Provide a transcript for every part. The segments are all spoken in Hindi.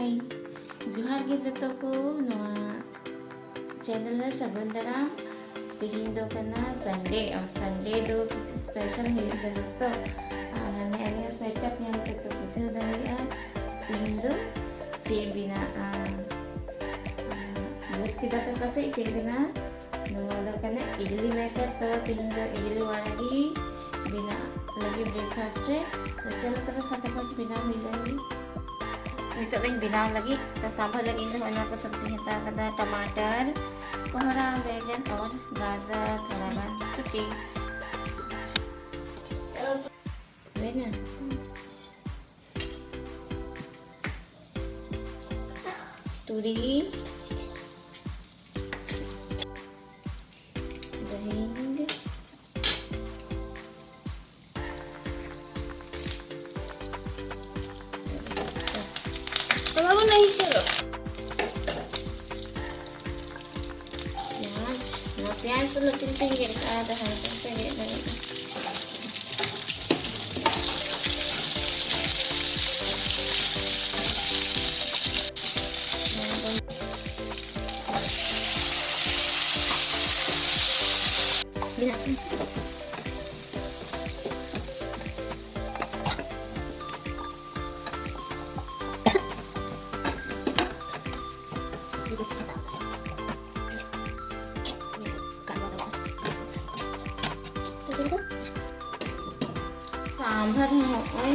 हाय जोहार के जतो को नोआ चैनल शगुन दाराम तेहिन दो कना संडे और संडे दो किसी स्पेशल है जरूर तो हने आने सेटअप yang तो बुझे दारिया तेहिन दो चे बिना बस kita पे पासे चे बिना नोआ दो कना इडली मेकर तो तेहिन दो इडली वाला बिना lagi breakfast रे तो चलो तब फटाफट बिना हो जाएगी नितो दिन बनाव लगी तो सांभर लगी इन होना को सब्जी हता कदा टमाटर कोहरा बैगन और गाजर थोड़ा गान सुटी लेना तुरी दही Kamu नहीं करो प्याज तो लकीन पेंगे आधा है तो पेंगे नहीं सांभर है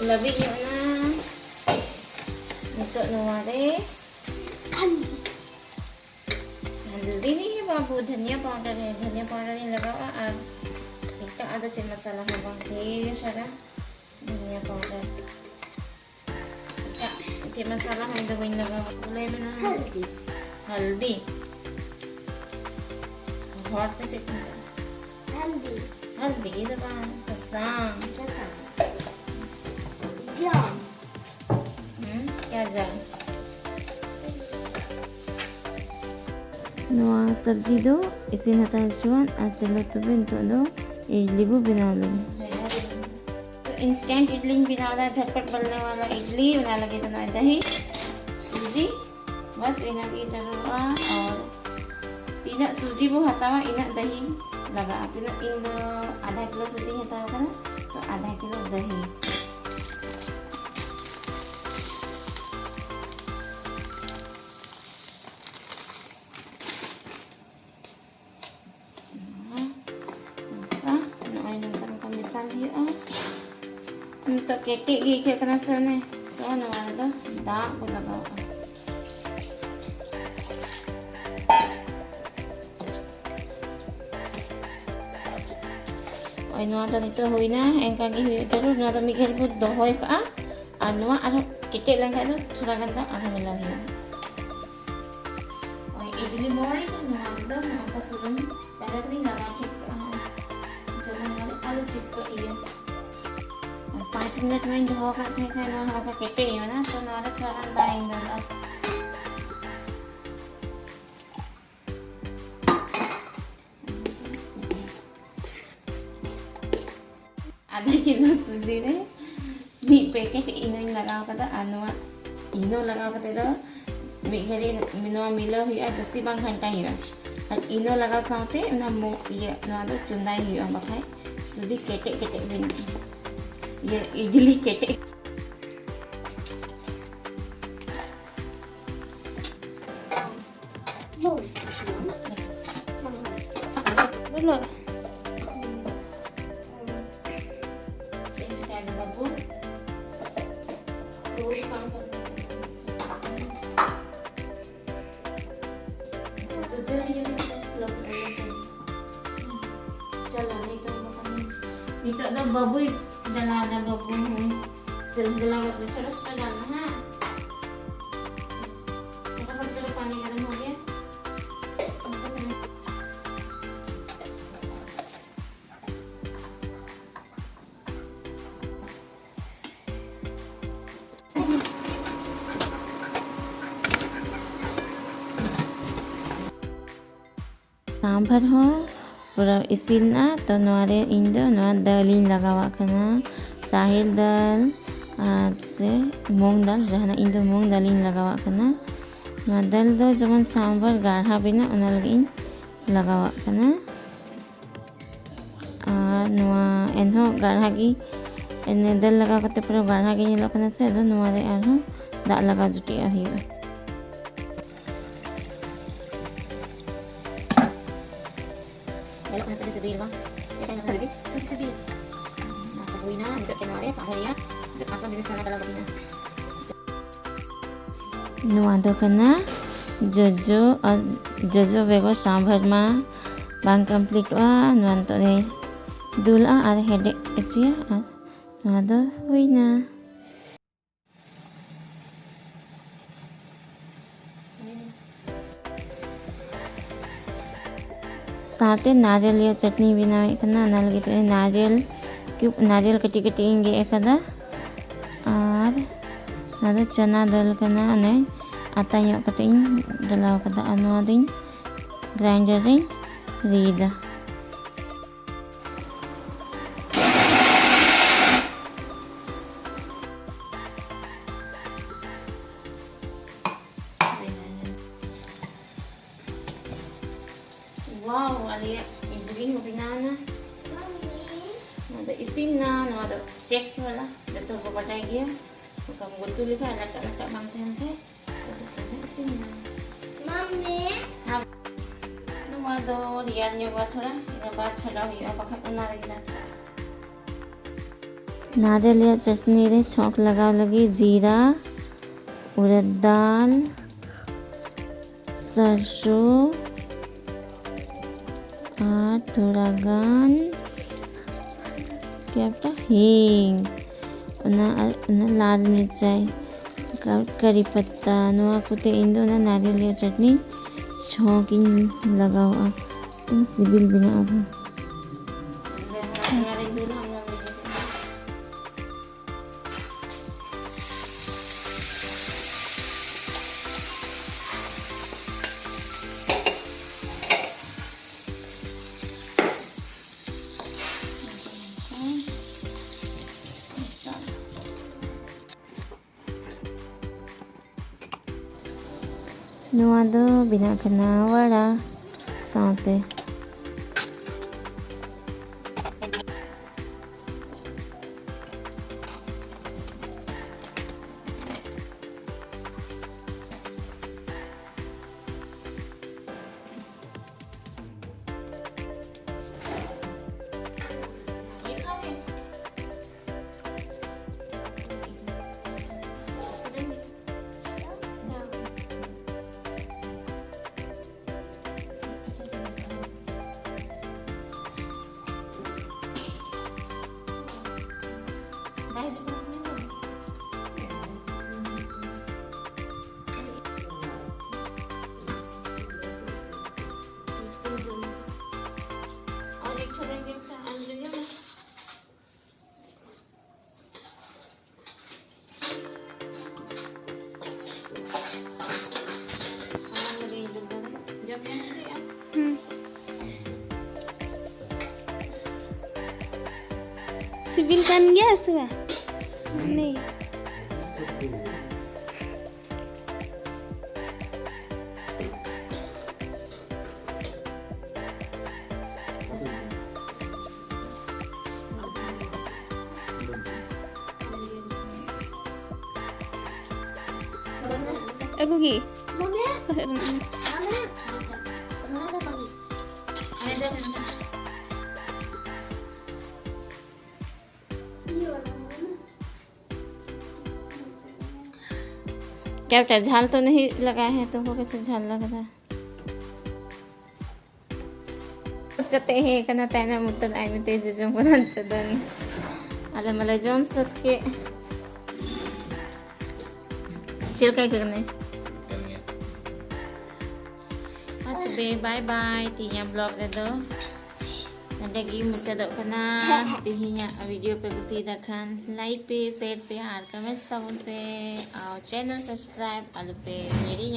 lebih gimana untuk nuare हल्दी नहीं है बाबू धनिया पाउडर है धनिया पाउडर नहीं लगा हुआ और एक आधा चम्मच मसाला होगा ढेर सारा धनिया पाउडर चम्मच मसाला है तो वही लगा बोले में ना हल्दी हॉट से हल्दी हल्दी दबान ससांग जाम क्या जाम नवा सब्जी दो इसे नता जुआन आज चलो तो बिन तो दो इडली वो बना लो तो इंस्टेंट इडली बनाना झटपट बनने वाला इडली बना लगे तो ना दही सूजी बस इना की जरूरत और तीन सूजी वो हटावा इना दही लगा तीन इन आधा किलो सूजी हटावा करना तो आधा किलो दही untuk ketik gigi kena sana so nama itu dak pula bawa oi noa dan itu hoina engka gigi jarur noa dan mikir bud dohoi ka noa ada ketik langkah itu thora ganda ada milau hiu oi idli mori noa itu noa kasurun pada kali laga ठीक jangan malu alu चिपक iya 5 मिनट में धो का थे खाना हल्का केटे ही ना तो ना थोड़ा गंदा ही ना आधा किलो सूजी रे मी पैकेट इनो लगाव कदा अनवा इनो लगाव कते दो मिघरी मिनो मिलो हुआ जस्ती बांग घंटा हुआ और इनो लगाव साथे ना मो ये ना दो चुंदाई हुआ बखाय सूजी केटे केटे बिना ये इडली केटे बोलो sekali babu पूरी काम कर तो चलिए चलो नहीं तो ada babu dalam ada babu nih dalam waktu terus dalam ha kita perlu panik dalam mobil sambar हो पूरा इसीना तो नोरे इन दो नोआ दालिन लगावा कना राहिर दाल से मूंग दाल जहाँ इन दो मूंग दाल इन लगावा कना नवा दाल दो जमन सांभर गाढ़ा बिना उना लगे इन लगावा कना और नवा एनहो गाढ़ा की एने दाल लगा कते पूरा गाढ़ा की ᱧᱮᱞᱚᱜ ᱠᱟᱱᱟ से दो नवा रे आरो दाग लगा जुटिया हुआ belok nasi sebil bang ya kan yang lebih sebil nasi kuina untuk kenore sahaya asal jenis mana kalau begini nuado kena jojo bego sambar ma bang complete wa nuanto ne dula ar hedek aja ar nuado huina साथ नारियल या चटनी बनावे कना ना लगे तो नारियल कटी कटी इंगे एकदा और ना चना दाल कना ने आता ᱧᱚᱜ कते इन डलाव कदा अनवा दिन ग्राइंडर रे Rida wow alia idling binana ada isin na ada cek wala jatuh ko patay gya kamu betul ka laka bang tente terus isin na mummy ada rian nyoba थोड़ा ina baat chada huya bakha una lagi नारियल या चटनी रे छौंक लगाव लगी जीरा उड़द दाल सरसों और थोड़ा गान क्या पता हींग ना लाल मिर्चाई करी पत्ता नवा कुते इंदो ना नारियल या चटनी छौंकिन लगाओ आप तो सिबिल बिना आप नवा दो बिना कना वड़ा साथे civil kan gya sudah nih aku gi mama क्या बेटा झाल तो नहीं लगा है तो वो कैसे झाल लग रहा है कहते हैं कना ताना मुतन आई में तेज जम बदन तदन अले मला जम सत के चिल काय करने अतबे बाय बाय तिnya blog redo lagi muncadok kena tihinya video pe kusidakan like pe share pe और कमेंट सब पे और चैनल सब्सक्राइब आलू पे मेरी